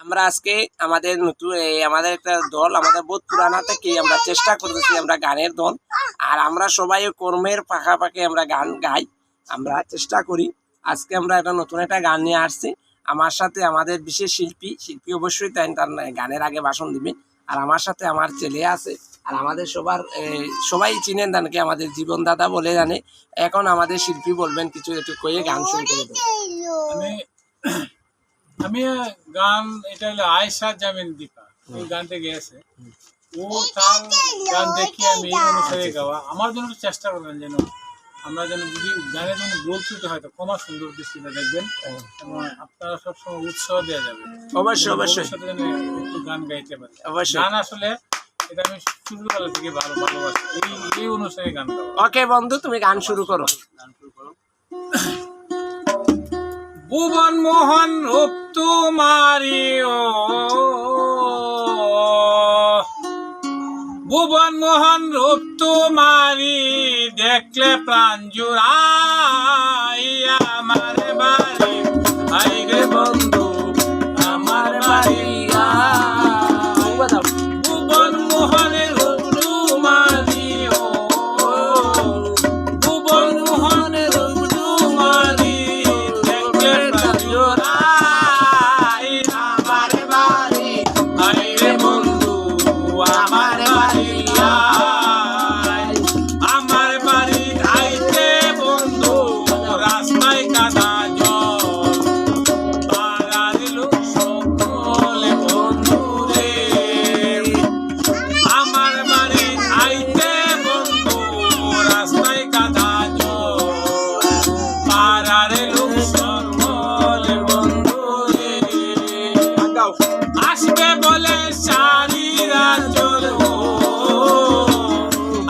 আমরা আজকে আমাদের নতুন আমাদের একটা দল, আমাদের বহুত পুরানা থেকে আমরা চেষ্টা করতেছি, আমরা গানের দল। আর আমরা সবাই কর্মের পাশাপাশি আমরা গান গাই, আমরা চেষ্টা করি। আজকে আমরা একটা নতুন একটা গান নিয়ে আসছি। আমার সাথে আমাদের বিশেষ শিল্পী অবশ্যই তাই, তার গানের আগে ভাষণ দিবেন। আর আমার সাথে আমার ছেলে আছে। আর আমাদের সবাই চিনেন তাকে, আমাদের জীবন দাদা বলে জানে। এখন আমাদের শিল্পী বলবেন কিছু একটু কয়ে গান শুরু করে দেবেন। আমি গান, এটা হলো আয়েশা জামিন দীপা, ওই গানটা গেয়েছে। ও তার গান দেখি আমি এই অনুসারে গাওয়া। আমার জন্য চেষ্টা করবেন যেন আমরা যেন যদি গানের জন্য ভুল ত্রুটি হয়তো ক্ষমা সুন্দর দৃষ্টিতে দেখবেন, এবং আপনারা সবসময় উৎসাহ দেওয়া যাবে। অবশ্যই অবশ্যই যেন একটু গান গাইতে পারি। অবশ্যই। গান আসলে এটা আমি ছোটবেলা থেকে ভালোবাসি, এই অনুসারে গান গাওয়া। ওকে বন্ধু, তুমি গান শুরু করো। ভুবন মোহন রূপ তোমারি, ও ভুবন মোহন রূপ তোমারি, দেখলে প্রাণ জুড়াই। আমার বাড়ি আই রে বন্ধু, আমার বাড়ি ভুবন মোহনের রূপ তোমারি, ও ভুবন মোহনের রূপ তোমারি, দেখলে প্রাণ জুড়াই। আমার বাড়ি আই রে বন্ধু, আমার বাড়ি আই। আমার বাড়ি আইতে বন্ধু, রাস্তায় কাদা জল, পাড়ার লোক সকলে বন্ধু রে। আমার বাড়ি আইতে বন্ধু, রাস্তায় কাদা জল, পাড়ার লোক সকলে বন্ধু রে। আসবে বলে সারিরা চলো,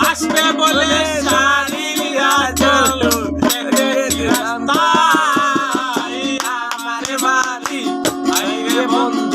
আসবে বলে সারিরা চলো, রাস্তায় আমার বাড়ি আই রে বন্ধু।